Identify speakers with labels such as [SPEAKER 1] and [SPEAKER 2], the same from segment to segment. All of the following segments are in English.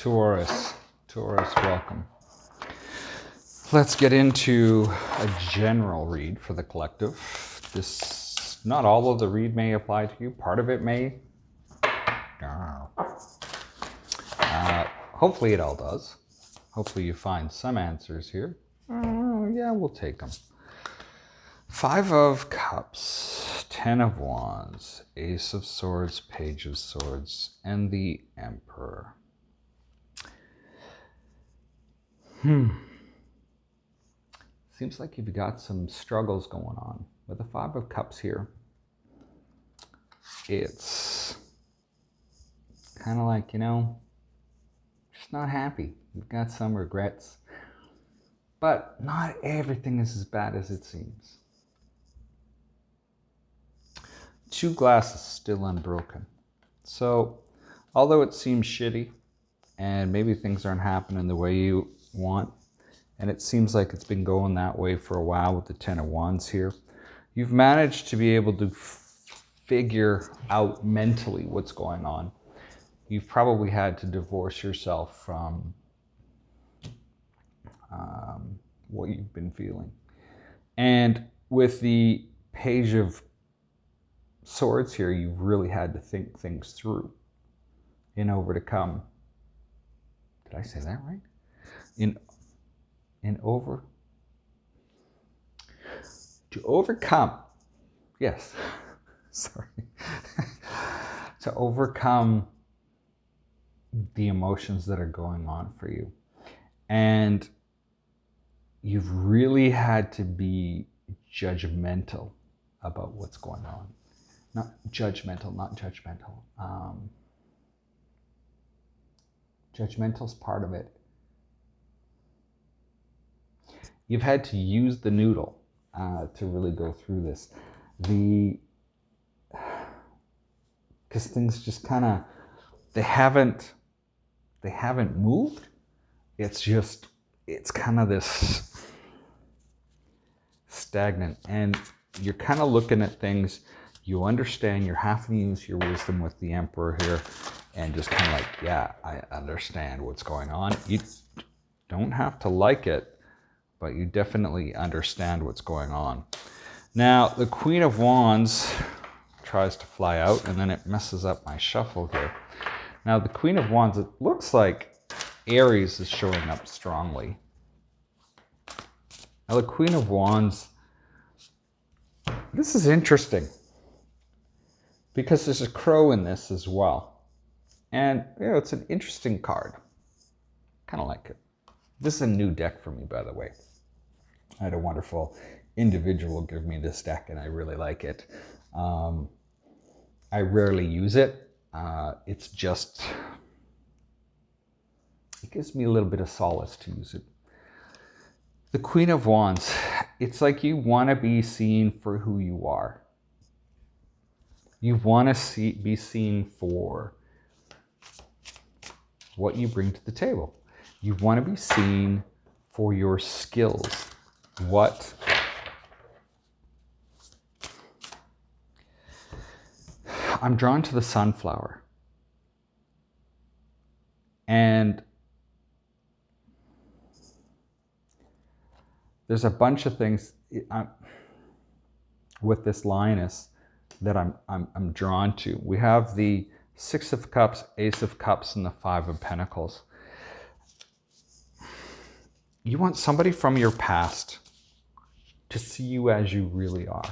[SPEAKER 1] Taurus. Taurus, welcome. Let's get into a general read for the collective. Not all of the read may apply to you. Part of it may. Hopefully it all does. Hopefully you find some answers here. Yeah, we'll take them. 5 of Cups, 10 of Wands, Ace of Swords, Page of Swords, and the Emperor. Seems like you've got some struggles going on. With the 5 of Cups here, it's kind of like, just not happy. You've got some regrets. But not everything is as bad as it seems. 2 glasses still unbroken. So, although it seems shitty, and maybe things aren't happening the way you want, and it seems like it's been going that way for a while with the 10 of Wands here, you've managed to be able to figure out mentally what's going on. You've probably had to divorce yourself from what you've been feeling. And with the Page of Swords here, you've really had to think things through in order to come. Did I say that right? To overcome. Yes. Sorry. To overcome the emotions that are going on for you. And you've really had to be judgmental about what's going on. Not judgmental. Judgmental's part of it. You've had to use the noodle to really go through this. Because things just kind of, they haven't moved. It's kind of this stagnant, and you're kind of looking at things. You understand, you're having to use your wisdom with the Emperor here, and just kind of like, yeah, I understand what's going on. You don't have to like it, but you definitely understand what's going on. Now, the Queen of Wands tries to fly out, and then it messes up my shuffle here. Now, the Queen of Wands, it looks like Aries is showing up strongly. Now, the Queen of Wands, this is interesting because there's a crow in this as well. And, it's an interesting card. Kind of like it. This is a new deck for me, by the way. I had a wonderful individual give me this deck, and I really like it. I rarely use it. It's just, it gives me a little bit of solace to use it. The Queen of Wands, it's like you want to be seen for who you are. You want to be seen for what you bring to the table. You want to be seen for your skills. I'm drawn to the sunflower. And there's a bunch of things with this lioness that I'm drawn to. We have the 6 of Cups, Ace of Cups, and the 5 of Pentacles. You want somebody from your past to see you as you really are.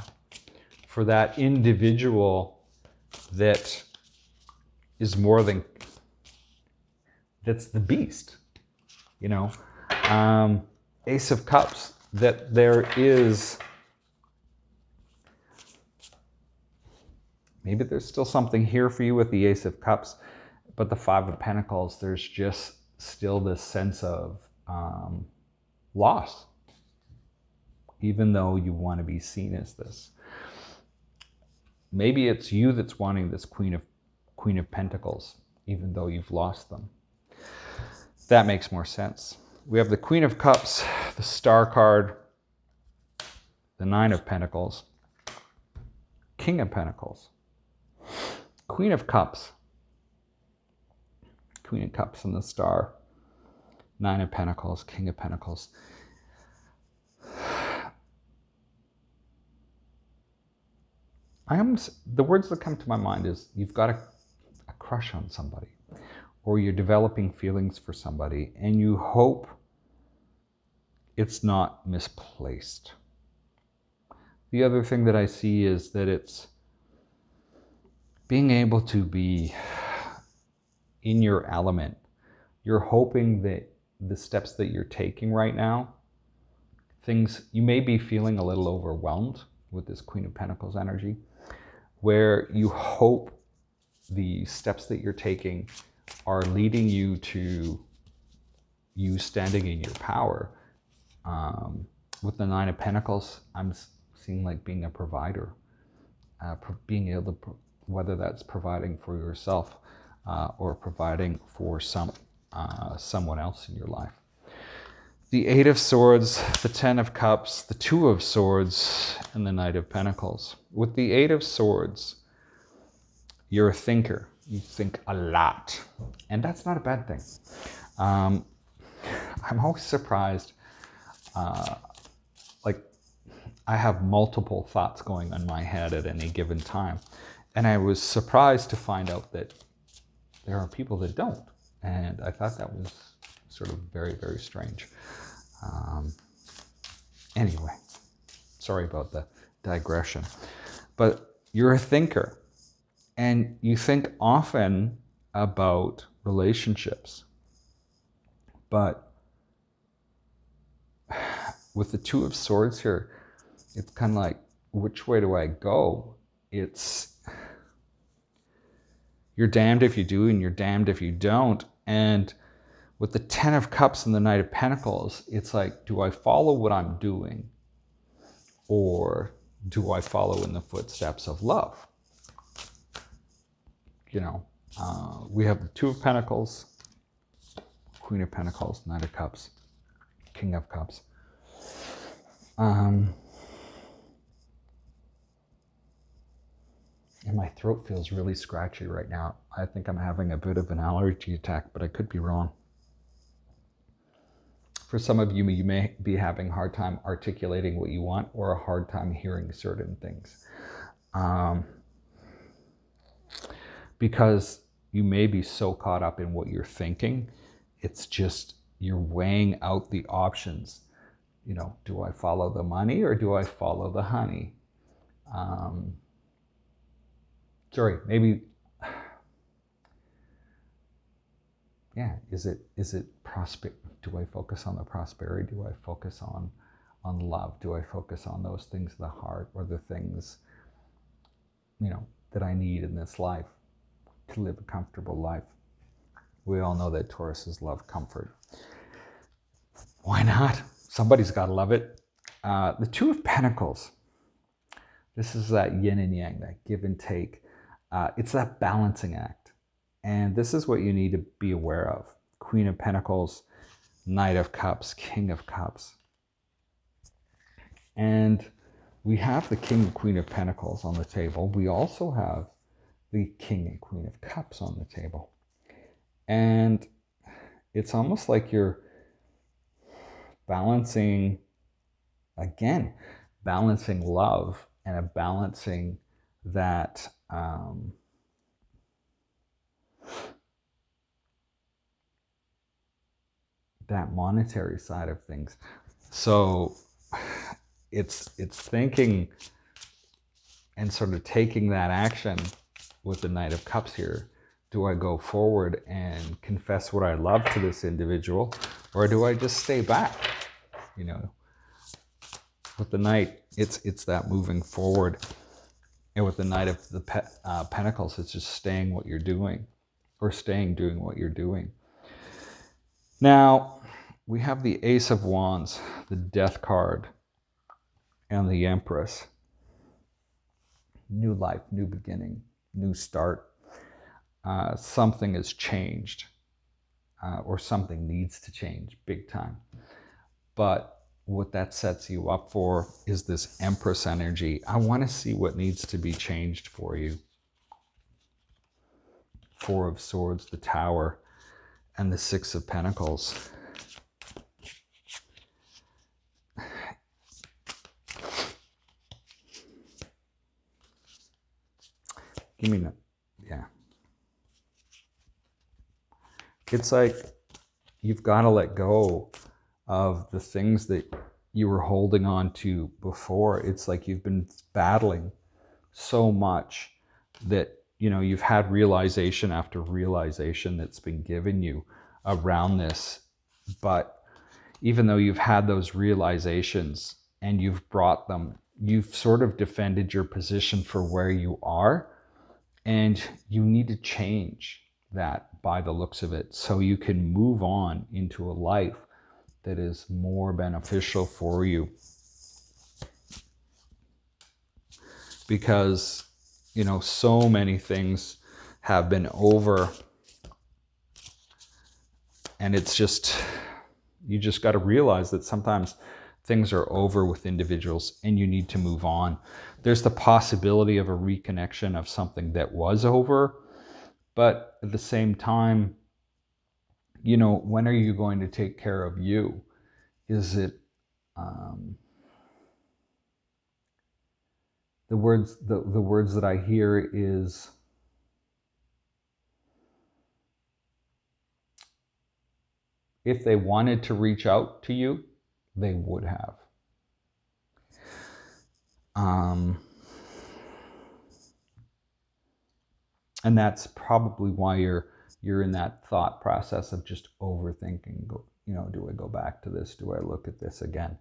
[SPEAKER 1] For that individual that is more than, that's the beast, Ace of Cups, that there is, maybe there's still something here for you with the Ace of Cups, but the 5 of Pentacles, there's just still this sense of loss, even though you want to be seen as this. Maybe it's you that's wanting this Queen of Pentacles, even though you've lost them. That makes more sense. We have the Queen of Cups, the Star card, the 9 of Pentacles, King of Pentacles, Queen of Cups. Queen of Cups and the Star, Nine of Pentacles, King of Pentacles. The words that come to my mind is you've got a crush on somebody, or you're developing feelings for somebody, and you hope it's not misplaced. The other thing that I see is that it's being able to be in your element. You're hoping that the steps that you're taking right now, you may be feeling a little overwhelmed with this Queen of Pentacles energy, where you hope the steps that you're taking are leading you to you standing in your power. With the Nine of Pentacles, I'm seeing like being a provider, being able to, whether that's providing for yourself or providing for someone else in your life. The Eight of Swords, the Ten of Cups, the Two of Swords, and the Knight of Pentacles. With the Eight of Swords, you're a thinker. You think a lot. And that's not a bad thing. I'm always surprised. Like, I have multiple thoughts going on in my head at any given time. And I was surprised to find out that there are people that don't. And I thought that was sort of very, very strange. Anyway, sorry about the digression. But you're a thinker. And you think often about relationships. But with the Two of Swords here, it's kind of like, which way do I go? You're damned if you do and you're damned if you don't. And with the Ten of Cups and the Knight of Pentacles, it's like, do I follow what I'm doing? Or do I follow in the footsteps of love? You know, we have the Two of Pentacles, Queen of Pentacles, Knight of Cups, King of Cups. And my throat feels really scratchy right now. I think I'm having a bit of an allergy attack, but I could be wrong. For some of you, you may be having a hard time articulating what you want or a hard time hearing certain things. Because you may be so caught up in what you're thinking, it's just you're weighing out the options. You know, do I follow the money or do I follow the honey? Maybe, yeah, is it do I focus on the prosperity? Do I focus on love? Do I focus on those things of the heart, or the things, you know, that I need in this life to live a comfortable life? We all know that Tauruses love comfort. Why not? Somebody's got to love it. The Two of Pentacles. This is that yin and yang, that give and take. It's that balancing act. And this is what you need to be aware of. Queen of Pentacles, Knight of Cups, King of Cups. And we have the King and Queen of Pentacles on the table. We also have the King and Queen of Cups on the table. And it's almost like you're balancing, again, balancing love and balancing that that monetary side of things. So it's thinking and sort of taking that action with the Knight of Cups here. Do I go forward and confess what I love to this individual, or do I just stay back? You know, with the Knight, it's that moving forward, and with the Knight of the Pentacles, it's just staying what you're doing, or staying doing what you're doing. Now, we have the Ace of Wands, the Death card, and the Empress. New life, new beginning, new start. Something has changed, or something needs to change big time. But what that sets you up for is this Empress energy. I want to see what needs to be changed for you. Four of Swords, the Tower. and the Six of Pentacles. Give me that. Yeah. It's like you've got to let go of the things that you were holding on to before. It's like you've been battling so much that, you know, you've had realization after realization that's been given you around this. But even though you've had those realizations and you've brought them, you've sort of defended your position for where you are, and you need to change that by the looks of it so you can move on into a life that is more beneficial for you. Because, you know, so many things have been over, and it's just, you just got to realize that sometimes things are over with individuals and you need to move on. There's the possibility of a reconnection of something that was over, but at the same time, you know, when are you going to take care of you? Is it the words that I hear is if they wanted to reach out to you, they would have. And that's probably why you're in that thought process of just overthinking. You know, do I go back to this? Do I look at this again?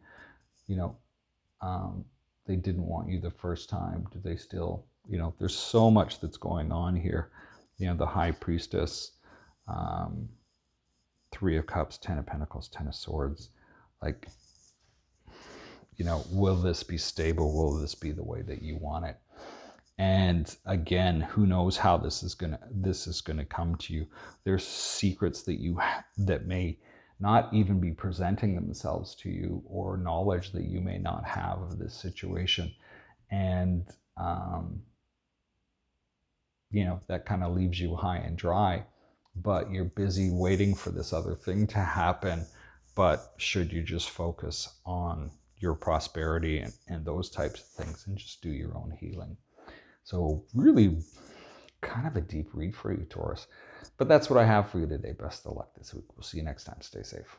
[SPEAKER 1] You know, they didn't want you the first time. Do they still? You know, there's so much that's going on here. You know, the High Priestess, Three of Cups, Ten of Pentacles, Ten of Swords. Like, you know, will this be stable? Will this be the way that you want it? And again, who knows how this is gonna come to you. There's secrets that may not even be presenting themselves to you, or knowledge that you may not have of this situation. And you know, that kind of leaves you high and dry, but you're busy waiting for this other thing to happen. But should you just focus on your prosperity and those types of things, and just do your own healing? So really kind of a deep read for you, Taurus. But that's what I have for you today. Best of luck this week. We'll see you next time. Stay safe.